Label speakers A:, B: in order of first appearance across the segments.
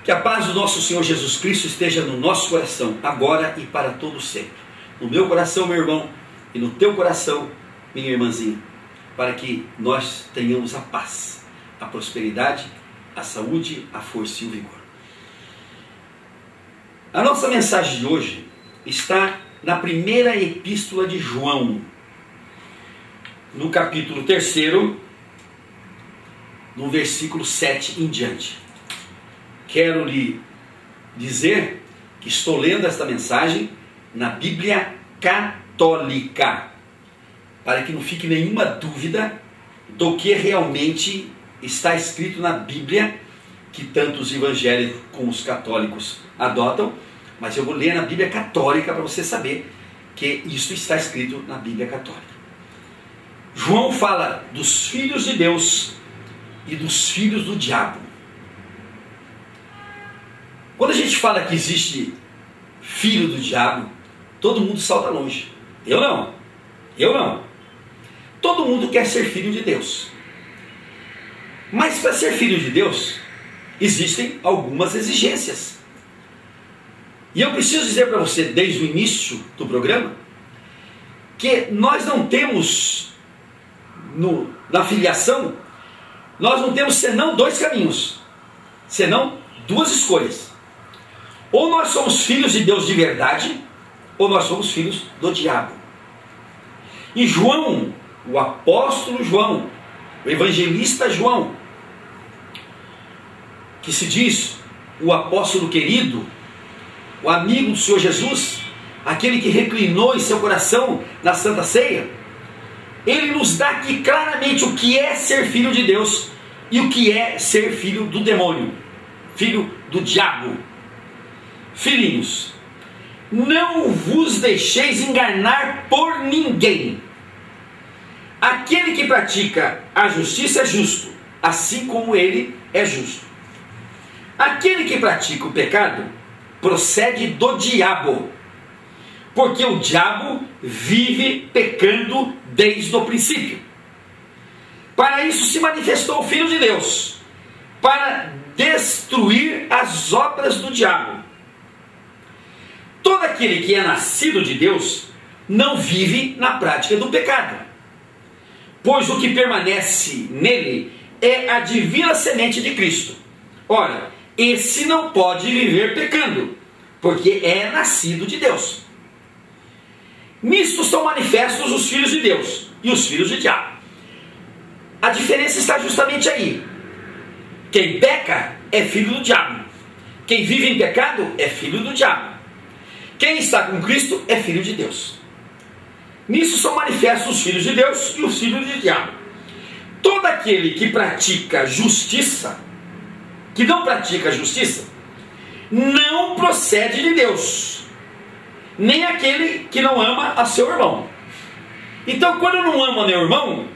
A: Que a paz do nosso Senhor Jesus Cristo esteja no nosso coração, agora e para todo sempre. No meu coração, meu irmão, e no teu coração, minha irmãzinha, para que nós tenhamos a paz, a prosperidade, a saúde, a força e o vigor. A nossa mensagem de hoje está na primeira epístola de João, no capítulo 3, no versículo 7 em diante. Quero lhe dizer que estou lendo esta mensagem na Bíblia Católica, para que não fique nenhuma dúvida do que realmente está escrito na Bíblia, que tanto os evangélicos como os católicos adotam, mas eu vou ler na Bíblia Católica para você saber que isso está escrito na Bíblia Católica. João fala dos filhos de Deus e dos filhos do diabo. Quando a gente fala que existe filho do diabo, todo mundo salta longe. Eu não. Todo mundo quer ser filho de Deus. Mas para ser filho de Deus, existem algumas exigências. E eu preciso dizer para você, desde o início do programa, que nós não temos, na filiação, nós não temos senão dois caminhos, senão duas escolhas. Ou nós somos filhos de Deus de verdade, ou nós somos filhos do diabo. E João, o apóstolo João, o evangelista João, que se diz o apóstolo querido, o amigo do Senhor Jesus, aquele que reclinou em seu coração na Santa Ceia, ele nos dá aqui claramente o que é ser filho de Deus e o que é ser filho do demônio, filho do diabo. Filhinhos, não vos deixeis enganar por ninguém. Aquele que pratica a justiça é justo, assim como ele é justo. Aquele que pratica o pecado procede do diabo, porque o diabo vive pecando desde o princípio. Para isso se manifestou o Filho de Deus, para destruir as obras do diabo. Todo aquele que é nascido de Deus não vive na prática do pecado, pois o que permanece nele é a divina semente de Cristo. Ora, esse não pode viver pecando, porque é nascido de Deus. Nisto são manifestos os filhos de Deus e os filhos do diabo. A diferença está justamente aí. Quem peca é filho do diabo. Quem vive em pecado é filho do diabo. Quem está com Cristo é filho de Deus. Nisso são manifestos os filhos de Deus e os filhos do diabo. Todo aquele que pratica justiça, que não pratica justiça, não procede de Deus, nem aquele que não ama a seu irmão. Então, quando eu não amo meu irmão,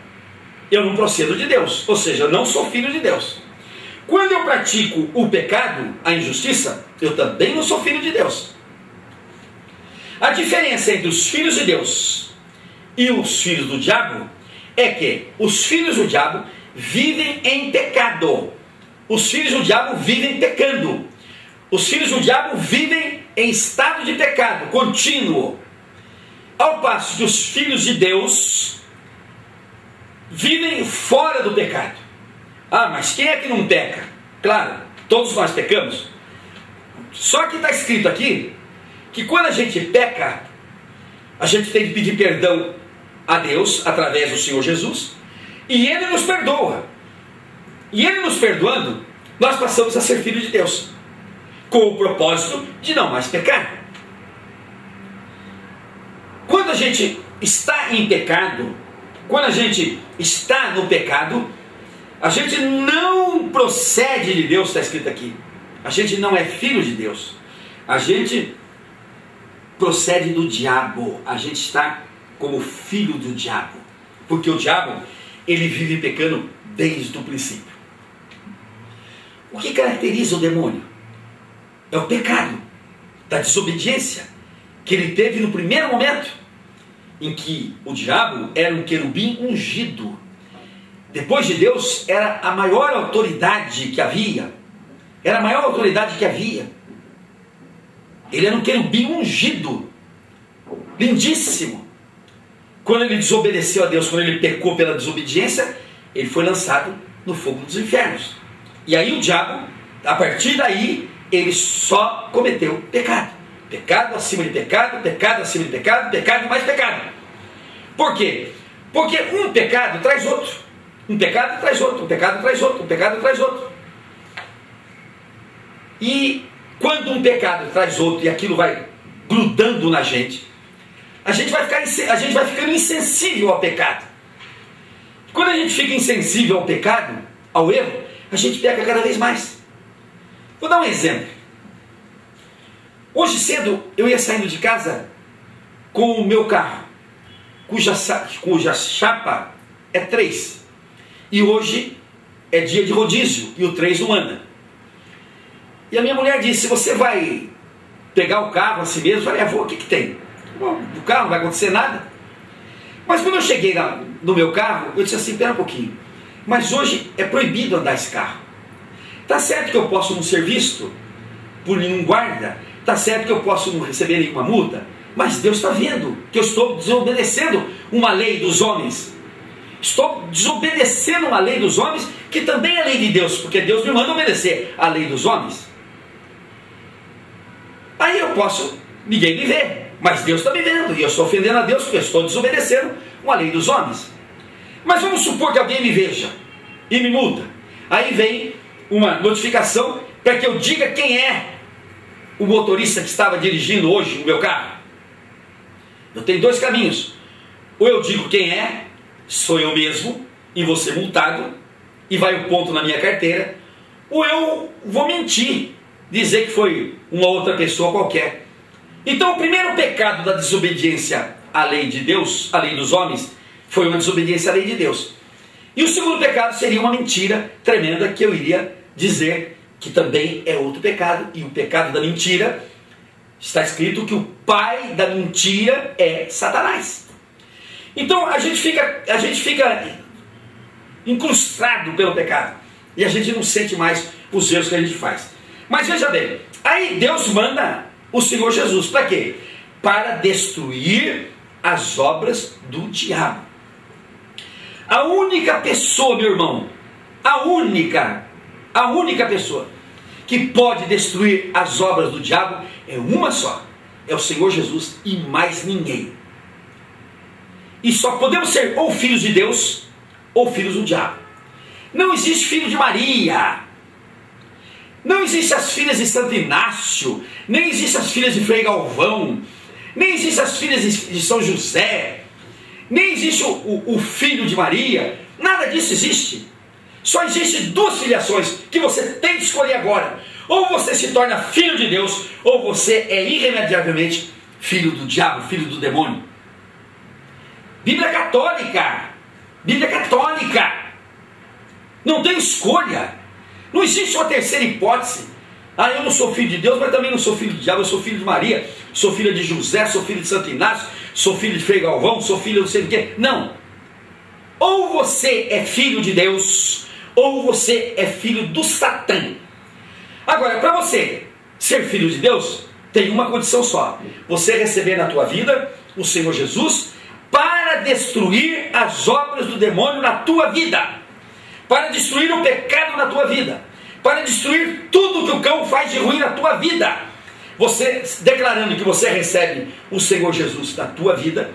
A: eu não procedo de Deus, ou seja, eu não sou filho de Deus. Quando eu pratico o pecado, a injustiça, eu também não sou filho de Deus. A diferença entre os filhos de Deus e os filhos do diabo é que os filhos do diabo vivem em pecado. Os filhos do diabo vivem pecando. Os filhos do diabo vivem em estado de pecado contínuo. Ao passo que os filhos de Deus vivem fora do pecado. Ah, mas quem é que não peca? Claro, todos nós pecamos. Só que está escrito aqui que quando a gente peca, a gente tem que pedir perdão a Deus através do Senhor Jesus, e Ele nos perdoa. E Ele nos perdoando, nós passamos a ser filhos de Deus, com o propósito de não mais pecar. Quando a gente está em pecado, quando a gente está no pecado, a gente não procede de Deus, está escrito aqui. A gente não é filho de Deus. A gente procede do diabo. A gente está como filho do diabo. Porque o diabo, ele vive pecando desde o princípio. O que caracteriza o demônio? É o pecado da desobediência que ele teve no primeiro momento, em que o diabo era um querubim ungido. Depois de Deus, era a maior autoridade que havia. era a maior autoridade que havia. Ele era um querubim ungido, lindíssimo. Quando ele desobedeceu a Deus, quando ele pecou pela desobediência, ele foi lançado no fogo dos infernos. E aí o diabo, a partir daí, ele só cometeu pecado. Pecado acima de pecado, pecado acima de pecado, pecado e mais pecado. Por quê? Porque um pecado traz outro. Um pecado traz outro, um pecado traz outro, um pecado traz outro. E quando um pecado traz outro e aquilo vai grudando na gente, a gente vai ficando insensível ao pecado. Quando a gente fica insensível ao pecado, ao erro, a gente peca cada vez mais. Vou dar um exemplo. Hoje cedo eu ia saindo de casa com o meu carro, cuja chapa é 3. E hoje é dia de rodízio e o 3 não anda. E a minha mulher disse: você vai pegar o carro assim mesmo? Eu falei: vou, o que tem? Bom, do carro não vai acontecer nada. Mas quando eu cheguei no meu carro, eu disse assim: espera um pouquinho, mas hoje é proibido andar esse carro. Tá certo que eu posso não ser visto por nenhum guarda, tá certo que eu posso não receber nenhuma multa, mas Deus está vendo que eu estou desobedecendo uma lei dos homens. Estou desobedecendo uma lei dos homens, que também é lei de Deus, porque Deus me manda obedecer a lei dos homens. Aí eu posso, ninguém me vê, mas Deus está me vendo, e eu estou ofendendo a Deus porque eu estou desobedecendo uma lei dos homens. Mas vamos supor que alguém me veja e me multa. Aí vem uma notificação para que eu diga quem é o motorista que estava dirigindo hoje o meu carro. Eu tenho 2 caminhos: ou eu digo quem é, sou eu mesmo, e vou ser multado, e vai o ponto na minha carteira, ou eu vou mentir, dizer que foi uma outra pessoa qualquer. Então o primeiro pecado da desobediência à lei de Deus, à lei dos homens, foi uma desobediência à lei de Deus. E o segundo pecado seria uma mentira tremenda, que eu iria dizer que também é outro pecado. E o pecado da mentira, está escrito que o pai da mentira é Satanás. Então a gente fica incrustado pelo pecado, e a gente não sente mais os erros que a gente faz. Mas veja bem, aí Deus manda o Senhor Jesus para quê? Para destruir as obras do diabo. A única pessoa, meu irmão, a única pessoa que pode destruir as obras do diabo é uma só: é o Senhor Jesus, e mais ninguém. E só podemos ser ou filhos de Deus ou filhos do diabo. Não existe filho de Maria, não existem as filhas de Santo Inácio, nem existem as filhas de Frei Galvão, nem existem as filhas de São José, nem existe o filho de Maria. Nada disso existe. Só existe 2 filiações que você tem que escolher agora: ou você se torna filho de Deus, ou você é irremediavelmente filho do diabo, filho do demônio. Bíblia católica, não tem escolha, não existe uma terceira hipótese. Eu não sou filho de Deus, mas também não sou filho do diabo. Eu sou filho de Maria, sou filho de José, sou filho de Santo Inácio, sou filho de Frei Galvão, sou filho de não sei do que. Não, ou você é filho de Deus, ou você é filho do Satã. Agora, para você ser filho de Deus, tem uma condição só: você receber na tua vida o Senhor Jesus, para destruir as obras do demônio na tua vida, para destruir o pecado na tua vida, para destruir tudo que o cão faz de ruim na tua vida. Você declarando que você recebe o Senhor Jesus na tua vida,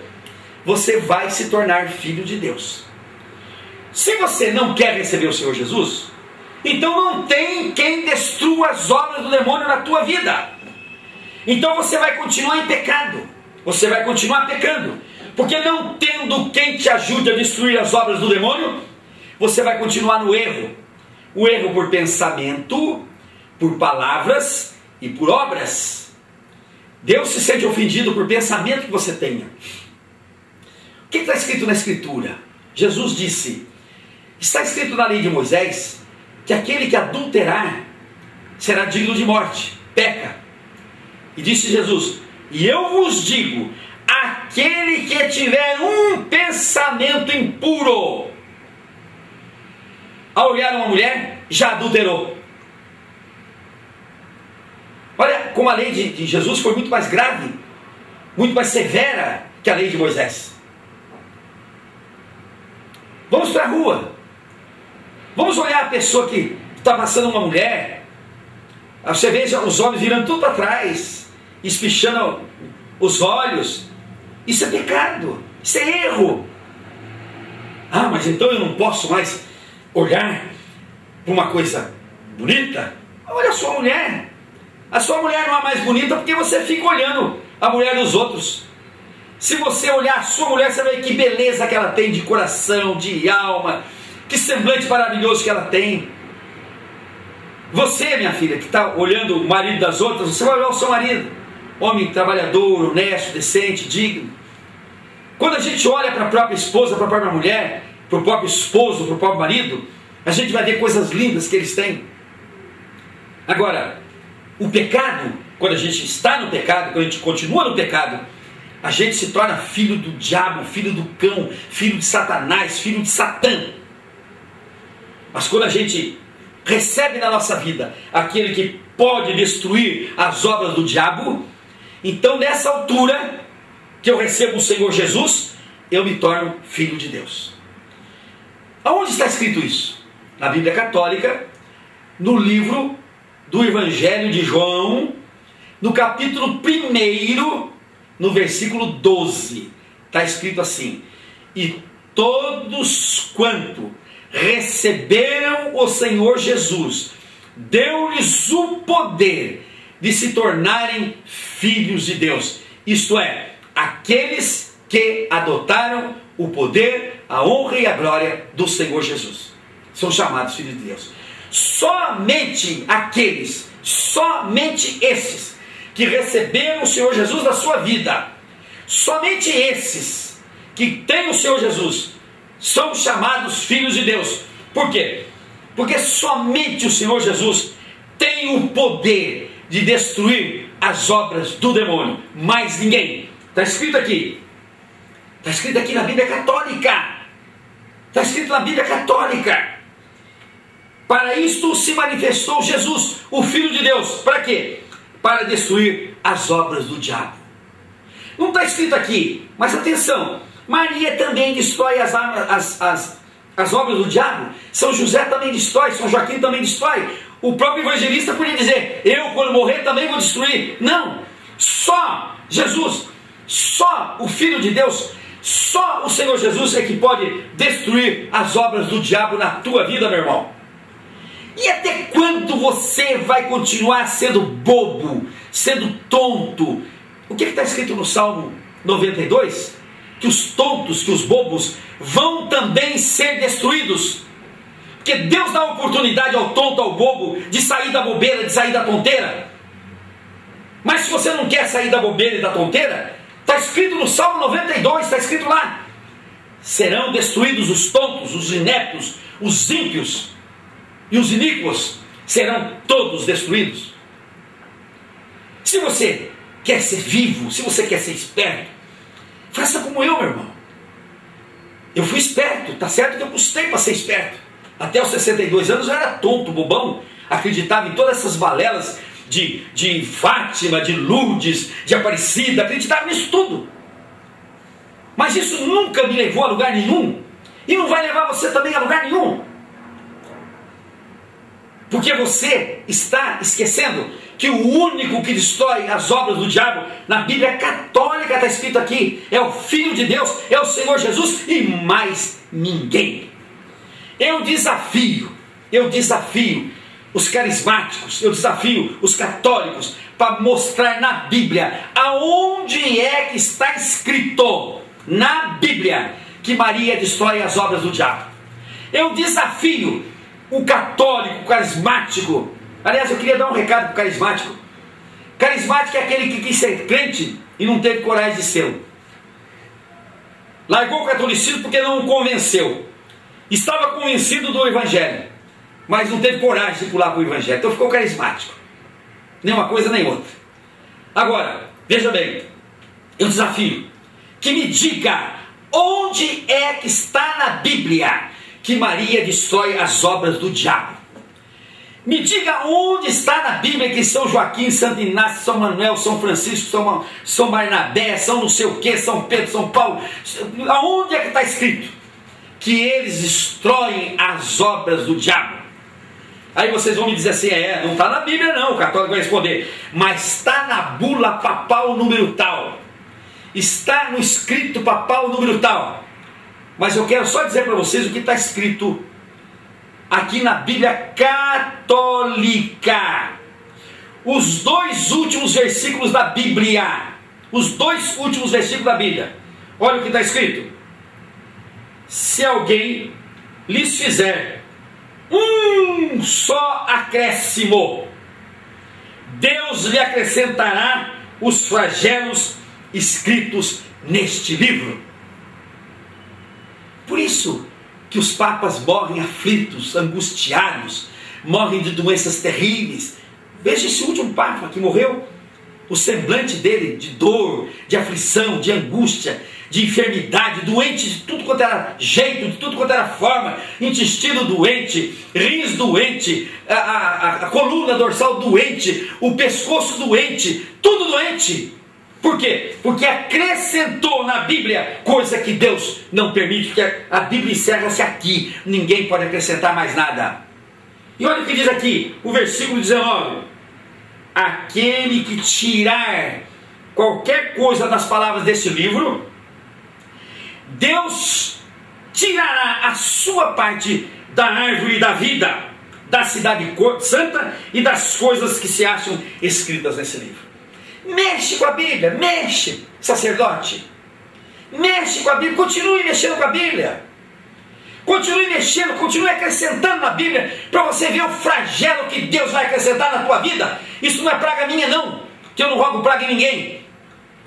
A: você vai se tornar filho de Deus. Se você não quer receber o Senhor Jesus, então não tem quem destrua as obras do demônio na tua vida. Então você vai continuar em pecado, você vai continuar pecando, porque não tendo quem te ajude a destruir as obras do demônio, você vai continuar no erro. O erro por pensamento, por palavras e por obras. Deus se sente ofendido por pensamento que você tenha. O que está escrito na Escritura? Jesus disse: está escrito na lei de Moisés que aquele que adulterar será digno de morte, peca. E disse Jesus: e eu vos digo, aquele que tiver um pensamento impuro ao olhar uma mulher, já adulterou. como a lei de Jesus foi muito mais grave, muito mais severa que a lei de Moisés. Vamos para a rua. Vamos olhar a pessoa que está passando, uma mulher. Você vê os homens virando tudo para trás, espichando os olhos. Isso é pecado, isso é erro. Ah, mas então eu não posso mais olhar para uma coisa bonita? Olha a sua mulher. A sua mulher não é mais bonita porque você fica olhando a mulher dos outros. Se você olhar a sua mulher, você vai ver que beleza que ela tem de coração, de alma, que semblante maravilhoso que ela tem. Você, minha filha, que está olhando o marido das outras, você vai olhar o seu marido, homem trabalhador, honesto, decente, digno. Quando a gente olha para a própria esposa, para a própria mulher, para o próprio esposo, para o próprio marido, a gente vai ver coisas lindas que eles têm. Agora, o pecado, quando a gente está no pecado, quando a gente continua no pecado, a gente se torna filho do diabo, filho do cão, filho de Satanás, filho de Satã. Mas quando a gente recebe na nossa vida aquele que pode destruir as obras do diabo, então nessa altura que eu recebo o Senhor Jesus, eu me torno filho de Deus. Aonde está escrito isso? Na Bíblia Católica, no livro do Evangelho de João, no capítulo 1, no versículo 12, está escrito assim: e todos quanto receberam o Senhor Jesus, deu-lhes o poder de se tornarem filhos de Deus, isto é, aqueles que adotaram o poder, a honra e a glória do Senhor Jesus, são chamados filhos de Deus. Somente aqueles, somente esses que receberam o Senhor Jesus na sua vida, somente esses que têm o Senhor Jesus, são chamados filhos de Deus. Por quê? Porque somente o Senhor Jesus tem o poder de destruir as obras do demônio, mais ninguém. Está escrito aqui na Bíblia Católica, está escrito na Bíblia Católica. Para isto se manifestou Jesus, o Filho de Deus. Para quê? Para destruir as obras do diabo. Não está escrito aqui, mas atenção, Maria também destrói as obras do diabo. São José também destrói, São Joaquim também destrói. O próprio evangelista podia dizer: eu quando morrer também vou destruir. Não, só Jesus, só o Filho de Deus, só o Senhor Jesus é que pode destruir as obras do diabo na tua vida, meu irmão. E até quando você vai continuar sendo bobo, sendo tonto? O que está escrito no Salmo 92? Que os tontos, que os bobos vão também ser destruídos. Porque Deus dá oportunidade ao tonto, ao bobo, de sair da bobeira, de sair da tonteira. Mas se você não quer sair da bobeira e da tonteira, está escrito no Salmo 92, está escrito lá: serão destruídos os tontos, os ineptos, os ímpios e os iníquos, serão todos destruídos. Se você quer ser vivo, se você quer ser esperto, faça como eu, meu irmão. Eu fui esperto, tá certo que eu custei para ser esperto. Até os 62 anos eu era tonto, bobão, acreditava em todas essas balelas de Fátima, de Lourdes, de Aparecida, acreditava nisso tudo. Mas isso nunca me levou a lugar nenhum, e não vai levar você também a lugar nenhum. Porque você está esquecendo que o único que destrói as obras do diabo, na Bíblia Católica está escrito aqui, é o Filho de Deus, é o Senhor Jesus e mais ninguém. Eu desafio os carismáticos, eu desafio os católicos para mostrar na Bíblia aonde é que está escrito na Bíblia que Maria destrói as obras do diabo. Eu desafio o católico, o carismático. Aliás, eu queria dar um recado para o carismático. Carismático é aquele que quis ser crente e não teve coragem de ser. Largou o catolicismo porque não o convenceu. Estava convencido do evangelho, mas não teve coragem de pular para o evangelho. Então ficou carismático. Nem uma coisa nem outra. Agora, veja bem, eu desafio que me diga onde é que está na Bíblia que Maria destrói as obras do diabo. Me diga onde está na Bíblia que São Joaquim, Santo Inácio, São Manuel, São Francisco, São Barnabé, São não sei o que, São Pedro, São Paulo, aonde é que está escrito que eles destroem as obras do diabo? Aí vocês vão me dizer assim, não está na Bíblia não, o católico vai responder, mas está na bula papal número tal, está no escrito papal número tal. Mas eu quero só dizer para vocês o que está escrito aqui na Bíblia católica. Os 2 últimos versículos da Bíblia. Os 2 últimos versículos da Bíblia. Olha o que está escrito. Se alguém lhes fizer um só acréscimo, Deus lhe acrescentará os flagelos escritos neste livro. Por isso que os papas morrem aflitos, angustiados, morrem de doenças terríveis. Veja esse último papa que morreu, o semblante dele de dor, de aflição, de angústia, de enfermidade, doente de tudo quanto era jeito, de tudo quanto era forma, intestino doente, rins doente, a coluna dorsal doente, o pescoço doente, tudo doente. Por quê? Porque acrescentou na Bíblia coisa que Deus não permite, que a Bíblia encerra-se aqui, ninguém pode acrescentar mais nada. E olha o que diz aqui, o versículo 19: aquele que tirar qualquer coisa das palavras desse livro, Deus tirará a sua parte da árvore da vida, da cidade santa e das coisas que se acham escritas nesse livro. Mexe com a Bíblia, mexe, sacerdote, mexe com a Bíblia, continue mexendo com a Bíblia, continue mexendo, continue acrescentando na Bíblia, para você ver o flagelo que Deus vai acrescentar na tua vida. Isso não é praga minha não, que eu não rogo praga em ninguém.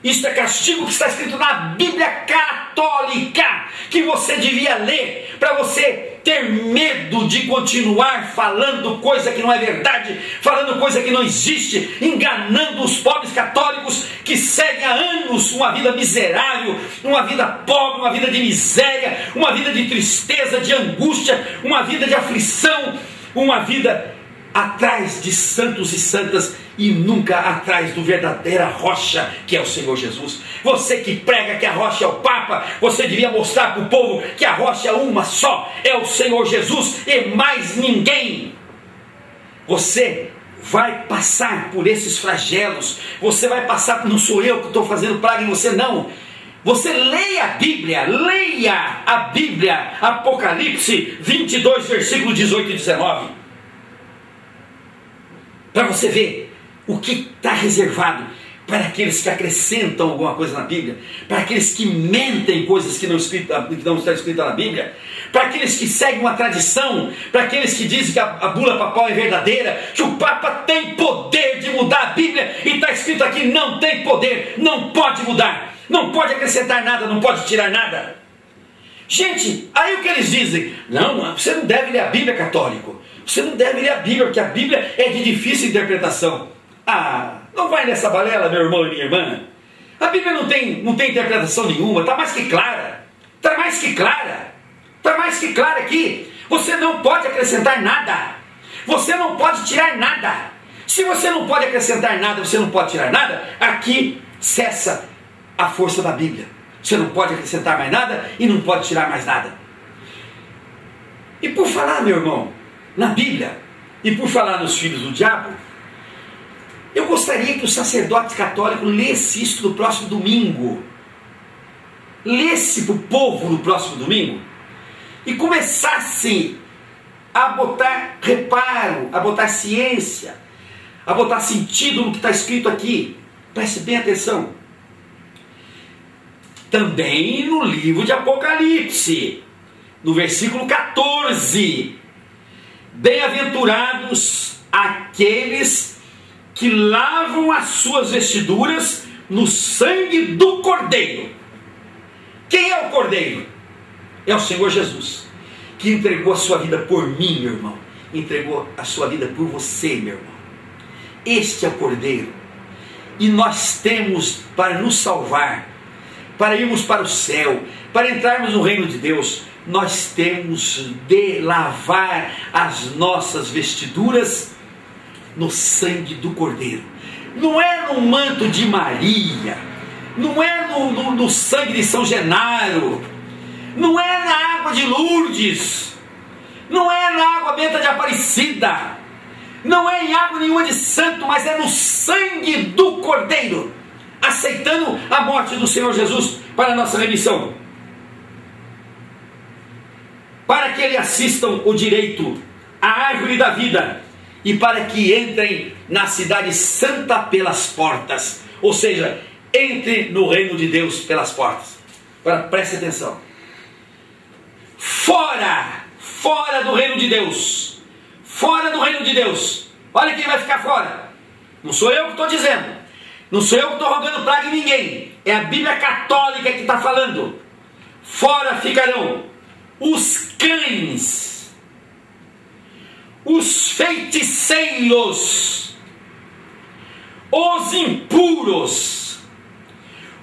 A: Isso é castigo que está escrito na Bíblia católica, que você devia ler, para você ter medo de continuar falando coisa que não é verdade, falando coisa que não existe, enganando os pobres católicos que seguem há anos uma vida miserável, uma vida pobre, uma vida de miséria, uma vida de tristeza, de angústia, uma vida de aflição, uma vida atrás de santos e santas e nunca atrás do verdadeira rocha que é o Senhor Jesus. Você que prega que a rocha é o Papa, você devia mostrar para o povo que a rocha é uma só, é o Senhor Jesus e mais ninguém. Você vai passar por esses flagelos, você vai passar, não sou eu que estou fazendo praga em você não. Você leia a Bíblia, Apocalipse 22, versículo 18 e 19. Para você ver o que está reservado para aqueles que acrescentam alguma coisa na Bíblia, para aqueles que mentem coisas que não estão escritas na Bíblia, para aqueles que seguem uma tradição, para aqueles que dizem que a bula papal é verdadeira, que o Papa tem poder de mudar a Bíblia, e está escrito aqui, não tem poder, não pode mudar, não pode acrescentar nada, não pode tirar nada. Gente, aí o que eles dizem? Não, você não deve ler a Bíblia, católico. Você não deve ler a Bíblia, porque a Bíblia é de difícil interpretação. Não vai nessa balela, meu irmão e minha irmã. A Bíblia não tem interpretação nenhuma, está mais que clara. Está mais que clara. Está mais que clara aqui. Você não pode acrescentar nada. Você não pode tirar nada. Se você não pode acrescentar nada, você não pode tirar nada, aqui cessa a força da Bíblia. Você não pode acrescentar mais nada e não pode tirar mais nada. E por falar, meu irmão, na Bíblia, e por falar nos filhos do diabo, eu gostaria que o sacerdote católico lesse isso no próximo domingo. Lesse para o povo no próximo domingo e começasse a botar reparo, a botar ciência, a botar sentido no que está escrito aqui. Preste bem atenção. Também no livro de Apocalipse, no versículo 14: bem-aventurados aqueles que lavam as suas vestiduras no sangue do Cordeiro. Quem é o Cordeiro? É o Senhor Jesus, que entregou a sua vida por mim, meu irmão. Entregou a sua vida por você, meu irmão. Este é o Cordeiro. E nós temos para nos salvar, para irmos para o céu, para entrarmos no reino de Deus, nós temos de lavar as nossas vestiduras no sangue do Cordeiro. Não é no manto de Maria, não é no sangue de São Genaro, não é na água de Lourdes, não é na água benta de Aparecida, não é em água nenhuma de santo, mas é no sangue do Cordeiro, aceitando a morte do Senhor Jesus para a nossa remissão, para que Ele assistam o direito à árvore da vida e para que entrem na cidade santa pelas portas, ou seja, entre no reino de Deus pelas portas. Agora preste atenção, fora do reino de Deus, fora do reino de Deus, olha quem vai ficar fora, não sou eu que estou dizendo, não sou eu que estou rogando praga em ninguém, é a Bíblia Católica que está falando. Fora ficarão os cães, os feiticeiros, os impuros,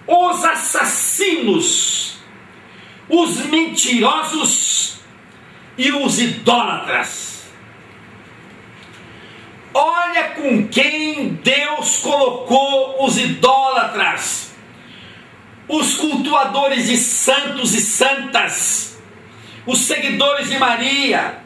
A: os assassinos, os mentirosos e os idólatras. Olha com quem Deus colocou os idólatras, os cultuadores de santos e santas, os seguidores de Maria.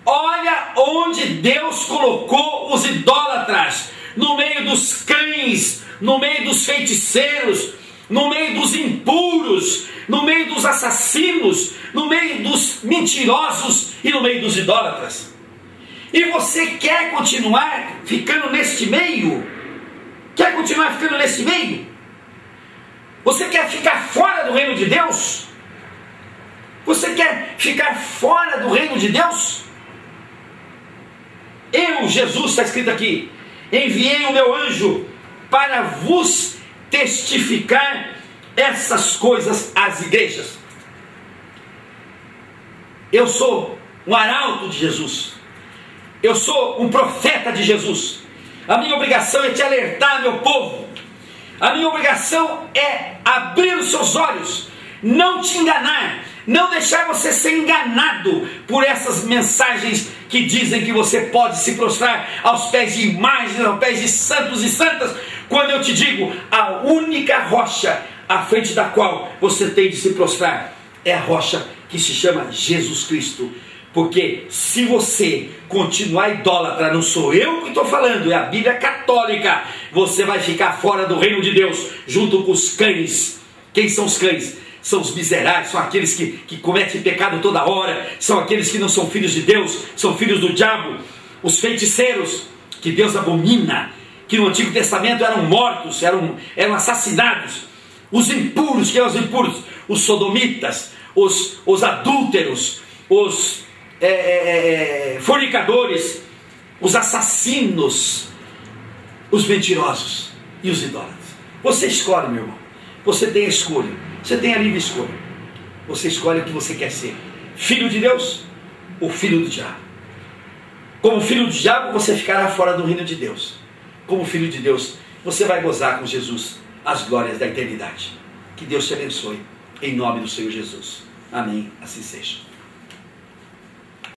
A: Olha onde Deus colocou os idólatras, no meio dos cães, no meio dos feiticeiros, no meio dos impuros, no meio dos assassinos, no meio dos mentirosos e no meio dos idólatras. E você quer continuar ficando neste meio? Quer continuar ficando nesse meio? Você quer ficar fora do reino de Deus? Você quer ficar fora do reino de Deus? Eu, Jesus, está escrito aqui, enviei o meu anjo para vos testificar essas coisas às igrejas. Eu sou um arauto de Jesus. Eu sou um profeta de Jesus. A minha obrigação é te alertar, meu povo. A minha obrigação é abrir os seus olhos, não te enganar, não deixar você ser enganado por essas mensagens que dizem que você pode se prostrar aos pés de imagens, aos pés de santos e santas, quando eu te digo, a única rocha à frente da qual você tem de se prostrar é a rocha que se chama Jesus Cristo. Porque se você continuar idólatra, não sou eu que estou falando, é a Bíblia Católica, você vai ficar fora do reino de Deus, junto com os cães. Quem são os cães? São os miseráveis, são aqueles que cometem pecado toda hora, são aqueles que não são filhos de Deus, são filhos do diabo. Os feiticeiros, que Deus abomina, que no Antigo Testamento eram mortos, eram assassinados. Os impuros, que eram os impuros? Os sodomitas, os adúlteros, os fornicadores, os assassinos, os mentirosos e os idólatras. Você escolhe, meu irmão. Você tem a escolha. Você tem a livre escolha. Você escolhe o que você quer ser: filho de Deus ou filho do diabo. Como filho do diabo, você ficará fora do reino de Deus. Como filho de Deus, você vai gozar com Jesus as glórias da eternidade. Que Deus te abençoe, em nome do Senhor Jesus. Amém. Assim seja.